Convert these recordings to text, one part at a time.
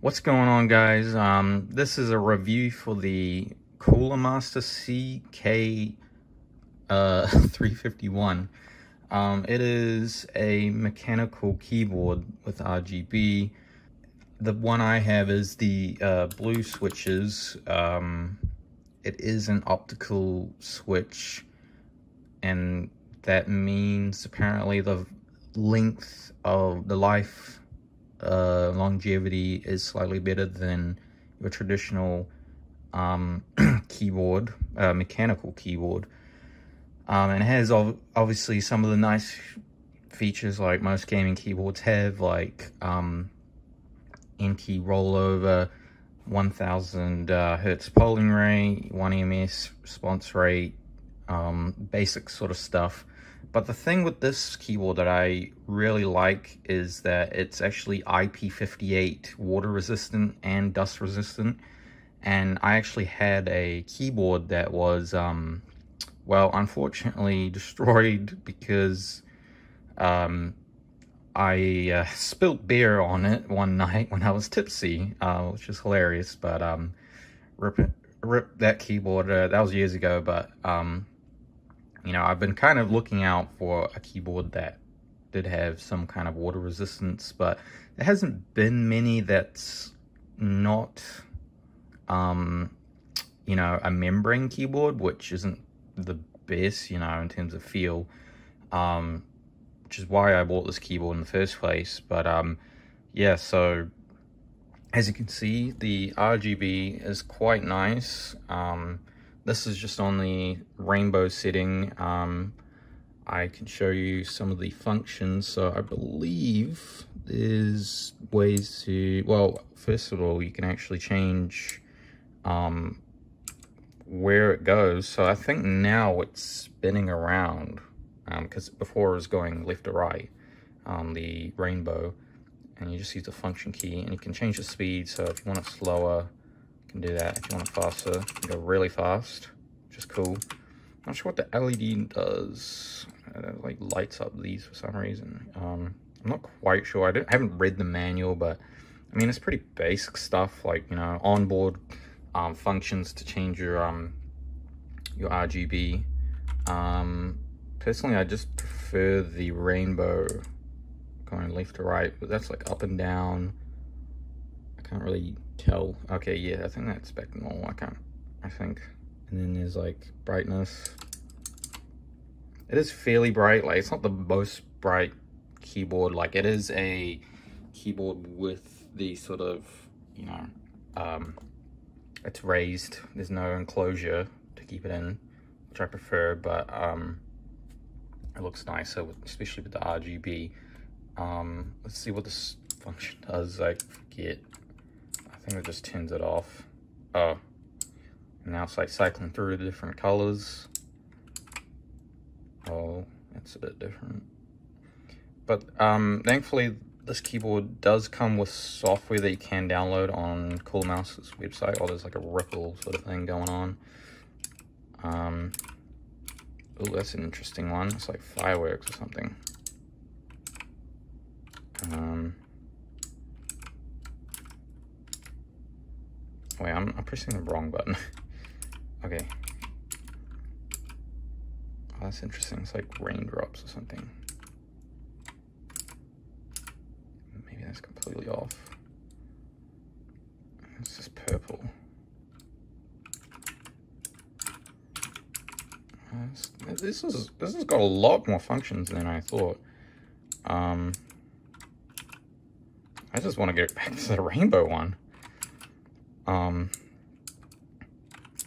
What's going on, guys? This is a review for the Cooler Master CK351. It is a mechanical keyboard with RGB. The one I have is the blue switches. It is an optical switch, and that means apparently the length of the life longevity is slightly better than your traditional keyboard, mechanical keyboard. And it has obviously some of the nice features like most gaming keyboards have, like N-key rollover, 1000 hertz polling rate, 1 EMS response rate, basic sort of stuff. But the thing with this keyboard that I really like is that it's actually IP58 water resistant and dust resistant. And I actually had a keyboard that was, well, unfortunately destroyed because I spilled beer on it one night when I was tipsy, which is hilarious. But rip that keyboard. That was years ago, but you know, I've been kind of looking out for a keyboard that did have some kind of water resistance, but there hasn't been many that's not, you know, a membrane keyboard, which isn't the best, you know, in terms of feel, which is why I bought this keyboard in the first place. But yeah, so as you can see, the RGB is quite nice. This is just on the rainbow setting. I can show you some of the functions. So I believe there's ways to, well, first of all, you can actually change where it goes. So I think now it's spinning around, because before it was going left to right on the rainbow. And you just use the function key, and you can change the speed. So if you want it slower, can do that. If you want it faster, you can go really fast, which is cool. Not sure what the LED does. It like lights up these for some reason. I'm not quite sure. I haven't read the manual, but I mean, it's pretty basic stuff, like, you know, onboard functions to change your RGB. Personally, I just prefer the rainbow going left to right, but that's like up and down. I can't really tell. Okay, yeah, I think that's back to normal. I think. And then there's like brightness. It is fairly bright. Like, it's not the most bright keyboard. Like, it is a keyboard with the sort of, you know, it's raised. There's no enclosure to keep it in, which I prefer, but it looks nicer, especially with the RGB. Let's see what this function does. I forget. I think it just turns it off. Oh, and now it's like cycling through the different colors. Oh, that's a bit different. But thankfully, this keyboard does come with software that you can download on Cooler Master's website. Or there's like a Ripple sort of thing going on. Oh, that's an interesting one. It's like fireworks or something. Wait, I'm pressing the wrong button. Okay. Oh, that's interesting. It's like raindrops or something. Maybe that's completely off. It's just purple. This has got a lot more functions than I thought. I just want to get back to the rainbow one.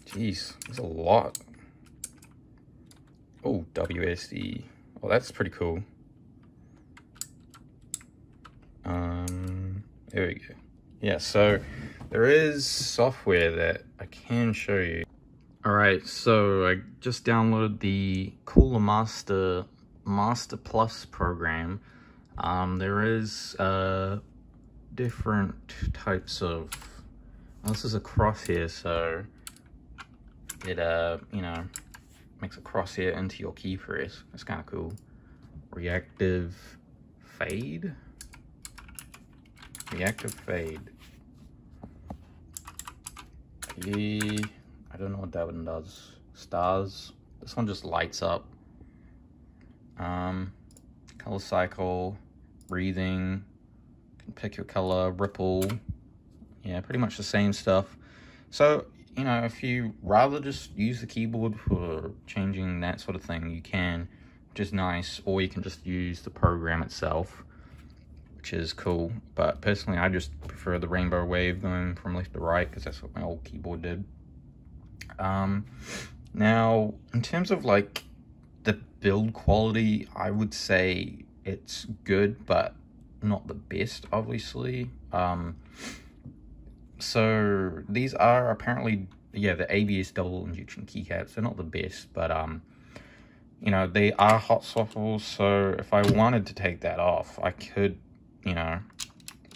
Geez, there's a lot. Oh, WSD. Oh, that's pretty cool. There we go. Yeah, so there is software that I can show you. Alright, so I just downloaded the Cooler Master Master Plus program. There is different types of, well, this is a crosshair, so it you know, makes a crosshair into your key press. That's kind of cool. Reactive fade. I don't know what that one does. Stars. This one just lights up. Color cycle, breathing, can pick your color, ripple. Yeah, pretty much the same stuff. So, you know, if you rather just use the keyboard for changing that sort of thing, you can, which is nice, or you can just use the program itself, which is cool. But personally, I just prefer the rainbow wave going from left to right, because that's what my old keyboard did. Now, in terms of like the build quality, I would say it's good, but not the best, obviously. So these are apparently, yeah, the ABS double injection keycaps. They're not the best, but you know, they are hot swappable. So if I wanted to take that off, I could, you know,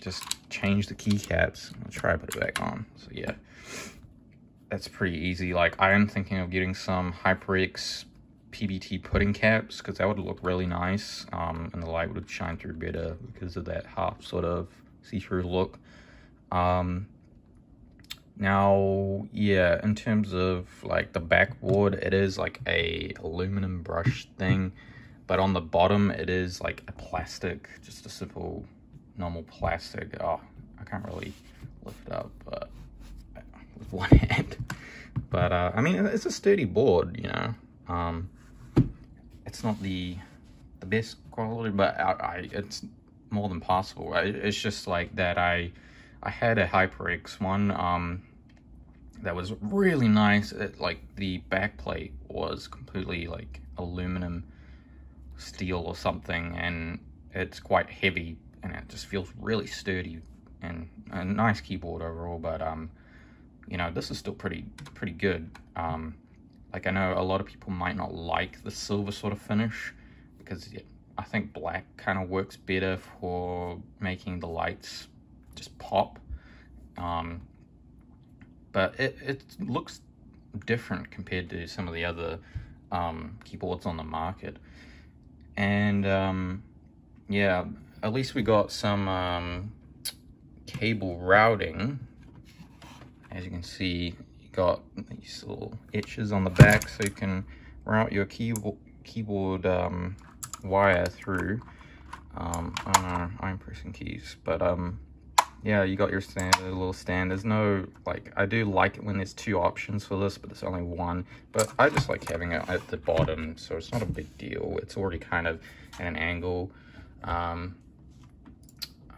just change the keycaps. I'll try to put it back on. So yeah, that's pretty easy. Like, I am thinking of getting some HyperX PBT pudding caps, because that would look really nice, and the light would shine through better because of that half sort of see-through look. Now, yeah, in terms of like the backboard, it is like a aluminum brush thing, but on the bottom it is like a plastic, just a simple normal plastic. Oh, I can't really lift it up, but with one hand. But I mean, it's a sturdy board, you know. It's not the best quality, but it's more than passable. It's just like that I had a HyperX one that was really nice. Like the back plate was completely like aluminum steel or something, and it's quite heavy, and it just feels really sturdy and a nice keyboard overall. But you know, this is still pretty good. Like, I know a lot of people might not like the silver sort of finish, because I think black kind of works better for making the lights just pop. But it looks different compared to some of the other keyboards on the market. And yeah, at least we got some cable routing. As you can see, you got these little etches on the back, so you can route your keyboard wire through. I don't know, I'm pressing keys, but yeah, you got your standard little stand. There's no, like, I do like it when there's two options for this, but there's only one. But I just like having it at the bottom, so it's not a big deal. It's already kind of at an angle. I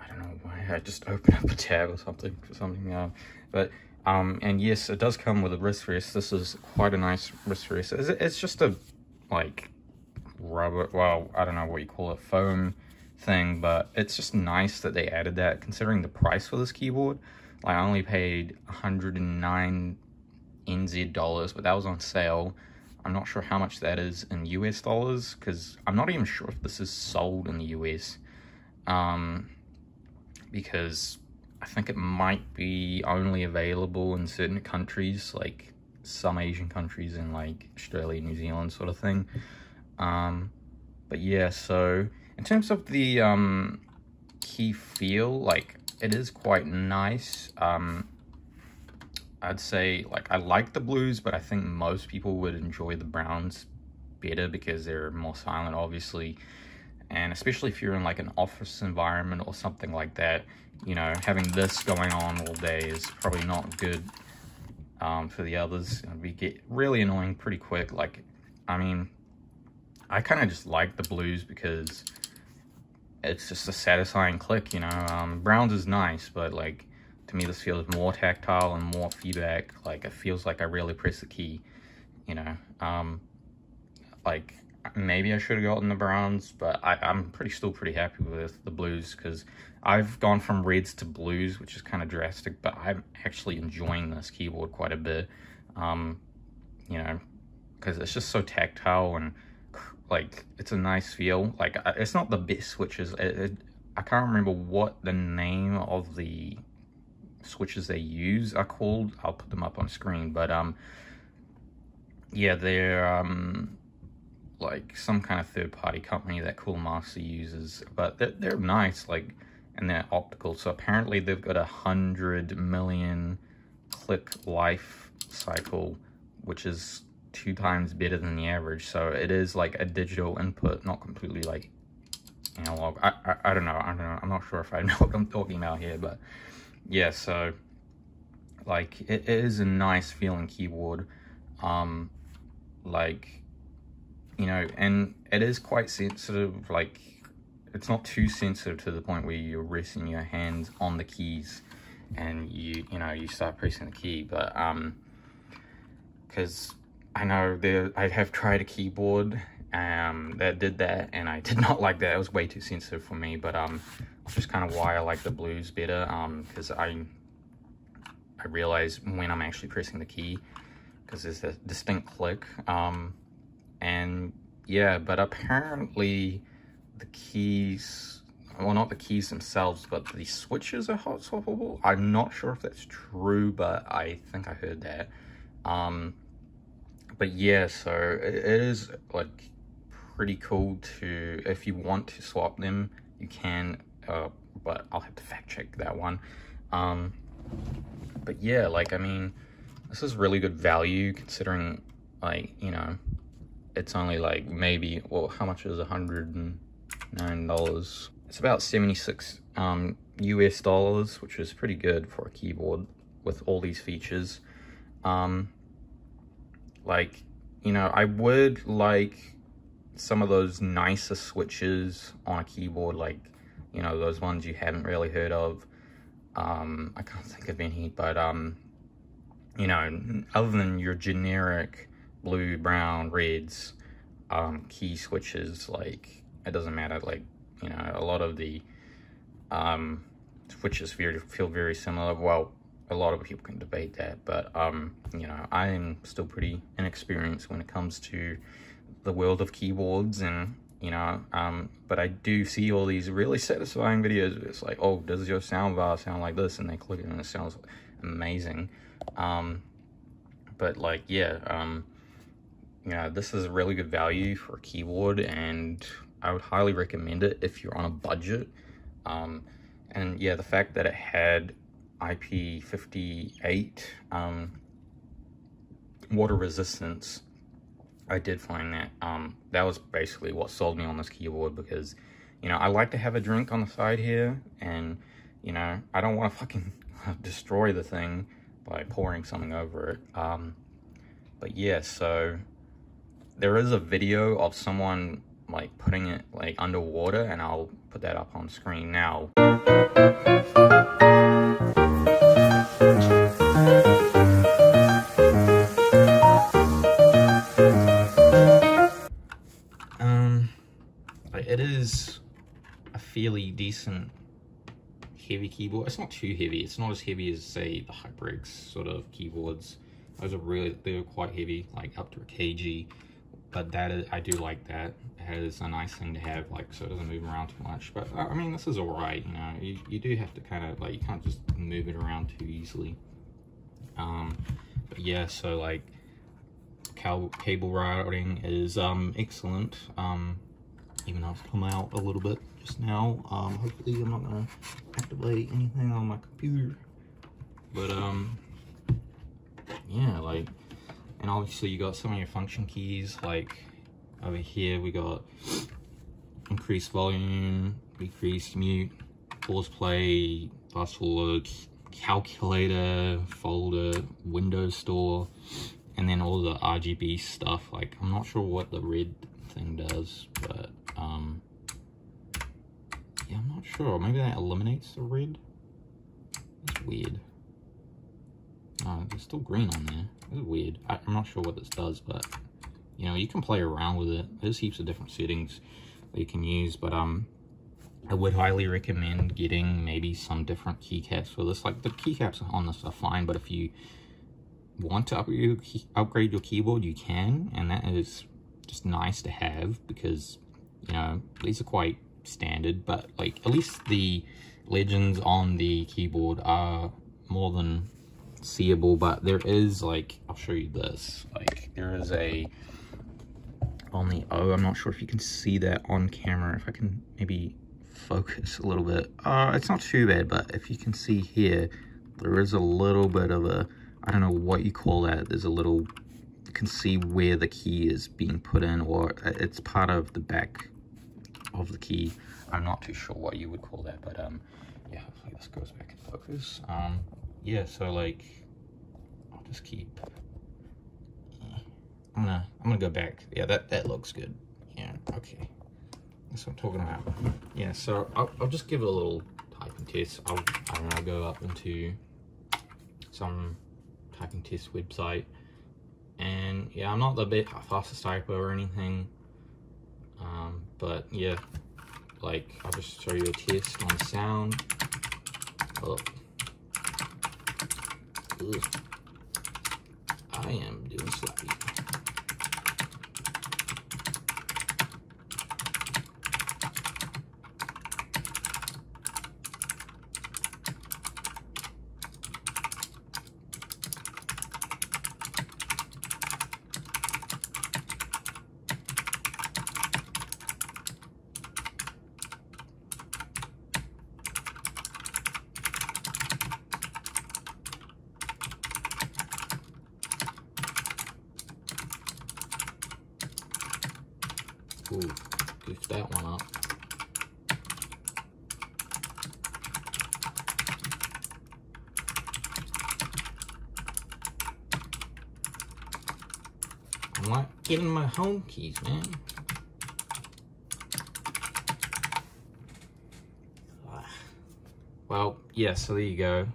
don't know why I just opened up a tab or something for something. But and yes, it does come with a wrist rest. This is quite a nice wrist rest. It's just a, like, rubber, well, I don't know what you call it, foam thing, but it's just nice that they added that, considering the price for this keyboard. Like, I only paid 109 NZ dollars, but that was on sale. I'm not sure how much that is in US dollars, because I'm not even sure if this is sold in the US, because I think it might be only available in certain countries, like some Asian countries in like Australia, New Zealand sort of thing. But yeah, so in terms of the key feel, like, it is quite nice. I'd say, like, I like the blues, but I think most people would enjoy the browns better because they're more silent, obviously. And especially if you're in like an office environment or something like that, you know, having this going on all day is probably not good for the others. We get really annoying pretty quick. Like, I mean, I kind of just like the blues because it's just a satisfying click, you know. Browns is nice, but like, to me, this feels more tactile and more feedback. Like, it feels like I really press the key, you know. Like, maybe I should have gotten the browns, but I'm still pretty happy with the blues, because I've gone from reds to blues, which is kind of drastic, but I'm actually enjoying this keyboard quite a bit, you know, because it's just so tactile, and like, it's a nice feel. Like, it's not the best switches. I can't remember what the name of the switches they use are called. I'll put them up on screen, but yeah, they're like some kind of third-party company that Cool Master uses, but they're nice, like, and they're optical. So apparently they've got 100 million click life cycle, which is 2 times better than the average. So it is like a digital input, not completely like analog. I don't know. I'm not sure if I know what I'm talking about here, but yeah. So like it is a nice feeling keyboard. Like, you know, and it is quite sensitive. Like, it's not too sensitive to the point where you're resting your hands on the keys and you know, you start pressing the key. But because I know I have tried a keyboard that did that, and I did not like that. It was way too sensitive for me. But it's just kind of why I like the Blues better, because I realize when I'm actually pressing the key, because there's a distinct click. And yeah, but apparently the keys, well, not the keys themselves, but the switches are hot swappable. I'm not sure if that's true, but I think I heard that. But yeah, so it is like pretty cool to, if you want to swap them, you can, but I'll have to fact check that one. But yeah, like, I mean, this is really good value considering, like, you know, it's only like maybe, well, how much is $109? It's about 76 US dollars, which is pretty good for a keyboard with all these features. Like, you know, I would like some of those nicer switches on a keyboard, like, you know, those ones you haven't really heard of. I can't think of any, but you know, other than your generic blue, brown, reds key switches, like, it doesn't matter. Like, you know, a lot of the switches feel very similar. Well, a lot of people can debate that, but you know, I am still pretty inexperienced when it comes to the world of keyboards, and you know, but I do see all these really satisfying videos. It's like, oh, does your soundbar sound like this? And they click it and it sounds amazing. But like, yeah, you know, this is a really good value for a keyboard, and I would highly recommend it if you're on a budget. And yeah, the fact that it had IP58 water resistance, I did find that that was basically what sold me on this keyboard, because, you know, I like to have a drink on the side here, and, you know, I don't want to fucking destroy the thing by pouring something over it. But yeah, so there is a video of someone like putting it like underwater, and I'll put that up on screen now. It is a fairly decent heavy keyboard. It's not too heavy. It's not as heavy as, say, the HyperX sort of keyboards. Those are they're quite heavy, like up to a kg. But that is, I do like that. It is a nice thing to have, like, so it doesn't move around too much. But I mean, this is alright, you know. You do have to kind of, like, you can't just move it around too easily. But yeah, so like cable routing is excellent. Even though it's come out a little bit just now. Hopefully I'm not gonna activate anything on my computer. But yeah, like, and obviously you got some of your function keys, like over here we got increase volume, decrease mute, pause play, fast forward, calculator, folder, Windows store, and then all the RGB stuff. Like, I'm not sure what the red thing does, but yeah, I'm not sure. Maybe that eliminates the red. That's weird. Oh, there's still green on there. That's weird. I'm not sure what this does, but you know, you can play around with it. There's heaps of different settings that you can use, but I would highly recommend getting maybe some different keycaps for this. Like, the keycaps on this are fine, but if you want to upgrade your keyboard, you can, and that is just nice to have, because, you know, these are quite standard, but like, at least the legends on the keyboard are more than seeable. But there is, like, I'll show you this, like, there is a on the O, I'm not sure if you can see that on camera, if I can maybe focus a little bit. It's not too bad, but if you can see here, there is a little bit of a I don't know what you call that. There's a little, you can see where the key is being put in, or it's part of the back of the key. I'm not too sure what you would call that, but yeah, hopefully this goes back in focus. Yeah, so like, I'll just keep, I'm gonna go back. Yeah, that looks good. Yeah, okay. That's what I'm talking about. Yeah, so I'll just give it a little typing test. I don't know, I'll go up into some typing test website, and yeah, I'm not the fastest typer or anything, but yeah, like I'll just show you a test on sound. Oh. Ugh. I am doing sloppy. Ooh, goofed that one up. I'm not getting my home keys, man. Well, yeah, so there you go.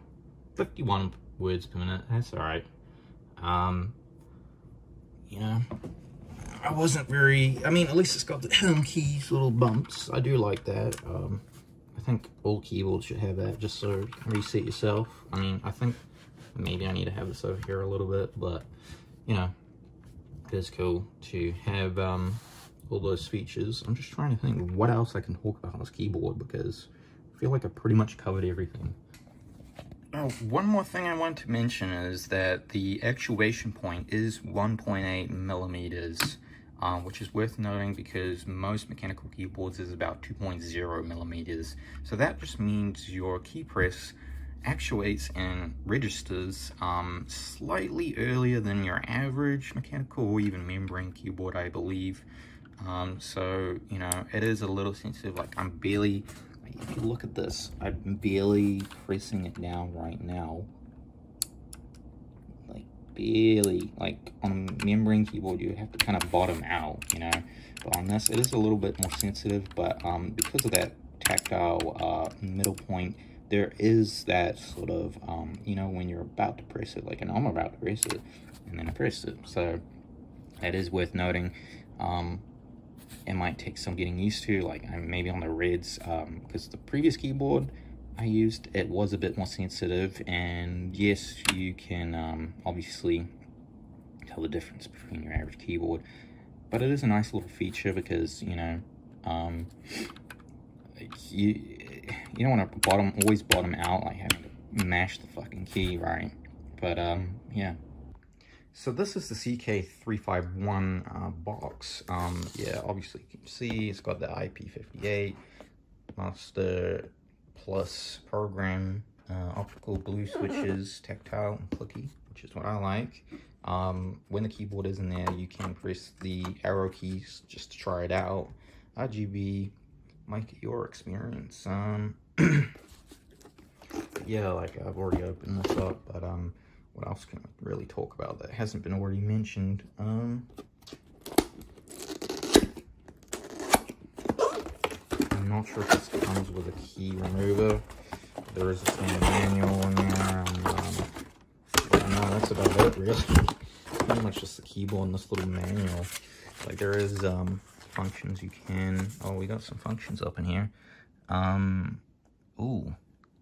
51 words per minute, that's alright. You know, I wasn't very, I mean, at least it's got the home keys little bumps. I do like that. I think all keyboards should have that, just so you can reset yourself. I mean, I think maybe I need to have this over here a little bit, but you know, it is cool to have all those features. I'm just trying to think what else I can talk about on this keyboard, because I feel like I pretty much covered everything. Oh, one more thing I want to mention is that the actuation point is 1.8 millimeters, which is worth noting because most mechanical keyboards is about 2.0 millimeters. So that just means your key press actuates and registers slightly earlier than your average mechanical or even membrane keyboard, I believe. So, you know, it is a little sensitive. Like, I'm barely, if you look at this, I'm barely pressing it down right now. Like, barely. Like, on a membrane keyboard, you have to kind of bottom out, you know. But on this, it is a little bit more sensitive, but because of that tactile middle point, there is that sort of, you know, when you're about to press it, like, and I'm about to press it, and then I press it. So, that is worth noting. It might take some getting used to, like maybe on the reds, because the previous keyboard I used, it was a bit more sensitive, and yes, you can obviously tell the difference between your average keyboard, but it is a nice little feature because, you know, you don't want to always bottom out, like having to mash the fucking key, right? But yeah. So this is the CK351 box. Yeah, obviously you can see it's got the IP58 Master Plus program, optical blue switches, tactile and clicky, which is what I like. When the keyboard is in there, you can press the arrow keys just to try it out. RGB, might get your experience. Yeah, like I've already opened this up, but what else can I really talk about that hasn't been already mentioned? I'm not sure if this comes with a key remover. There is a standard manual in there, and no, that's about it, really. Pretty much just the keyboard and this little manual. Like, there is functions you can. Oh, we got some functions up in here. Oh,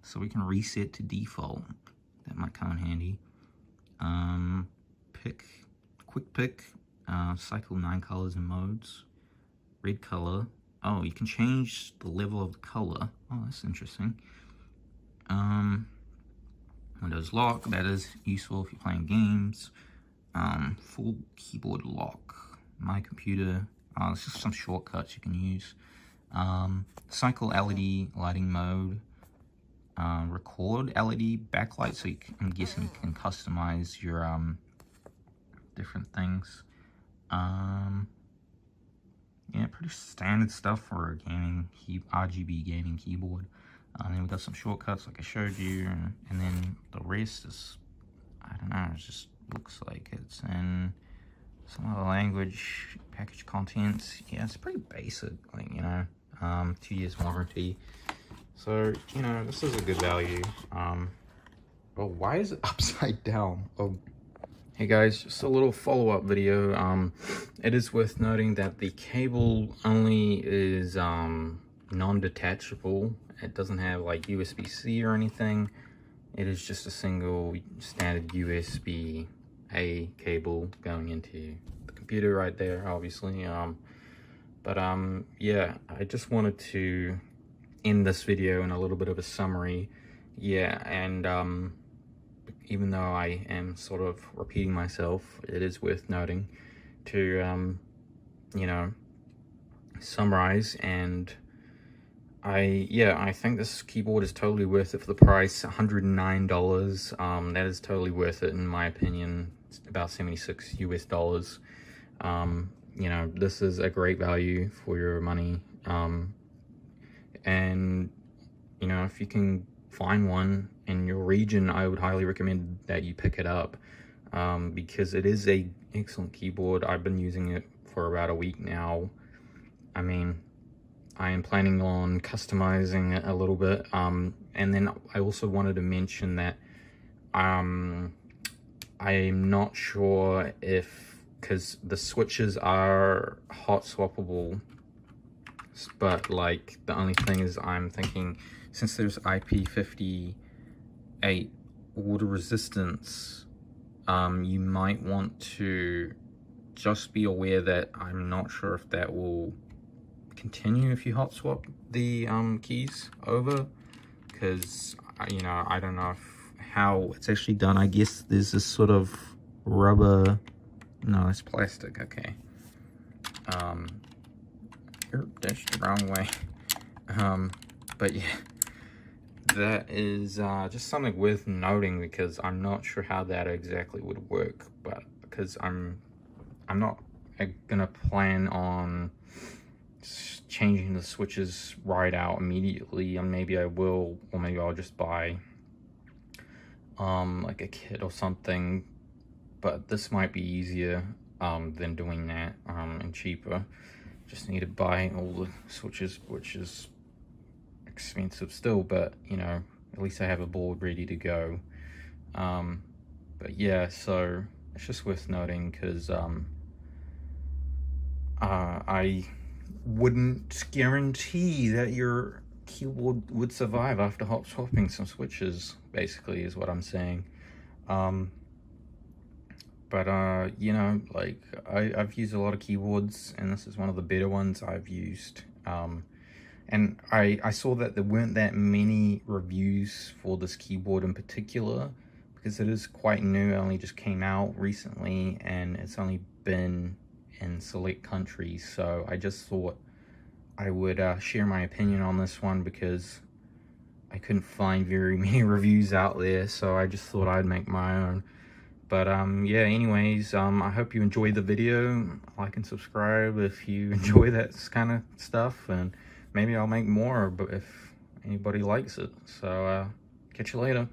so we can reset to default. That might come in handy. Quick pick, cycle 9 colors and modes, red color. Oh, you can change the level of the color. Oh, that's interesting. Windows lock, that is useful if you're playing games. Full keyboard lock, my computer. There's just some shortcuts you can use. Cycle LED lighting mode. record LED backlight, so I'm guessing you can customize your different things. Yeah, pretty standard stuff for a gaming RGB gaming keyboard. Then we got some shortcuts like I showed you, and then the rest is, I don't know, it just looks like it's in some other language. Package contents, yeah, it's pretty basic, like, you know, 2 years warranty. So, you know, this is a good value. Oh, why is it upside down? Oh, hey guys, just a little follow-up video. It is worth noting that the cable only is non-detachable. It doesn't have like USB-C or anything. It is just a single standard USB-A cable going into the computer right there, obviously. Yeah, I just wanted to end this video in a little bit of a summary. Yeah, and even though I am sort of repeating myself, it is worth noting to, you know, summarize. And I think this keyboard is totally worth it for the price, $109. That is totally worth it in my opinion. It's about $76 US. You know, this is a great value for your money. And, you know, if you can find one in your region, I would highly recommend that you pick it up, because it is a excellent keyboard. I've been using it for about a week now. I mean, I am planning on customizing it a little bit, and then I also wanted to mention that I'm not sure if, because the switches are hot swappable, but like the only thing is, I'm thinking, since there's IP58 water resistance, you might want to just be aware that I'm not sure if that will continue if you hot swap the keys over, because you know, I don't know how it's actually done. I guess there's this sort of rubber, no, it's plastic, okay. Dashed the wrong way. But yeah, that is just something worth noting, because I'm not sure how that exactly would work, but because I'm not gonna plan on changing the switches right out immediately, and maybe I will, or maybe I'll just buy like a kit or something, but this might be easier than doing that, and cheaper. Just need to buy all the switches, which is expensive still, but you know, at least I have a board ready to go. But yeah, so it's just worth noting, because I wouldn't guarantee that your keyboard would survive after hot swapping some switches, basically, is what I'm saying. But you know, like, I've used a lot of keyboards, and this is one of the better ones I've used. And I saw that there weren't that many reviews for this keyboard in particular, because it is quite new. It only just came out recently, and it's only been in select countries. So I just thought I would share my opinion on this one, because I couldn't find very many reviews out there, so I just thought I'd make my own. But yeah, anyways, I hope you enjoyed the video. Like and subscribe if you enjoy that kind of stuff, and maybe I'll make more, but if anybody likes it. So catch you later.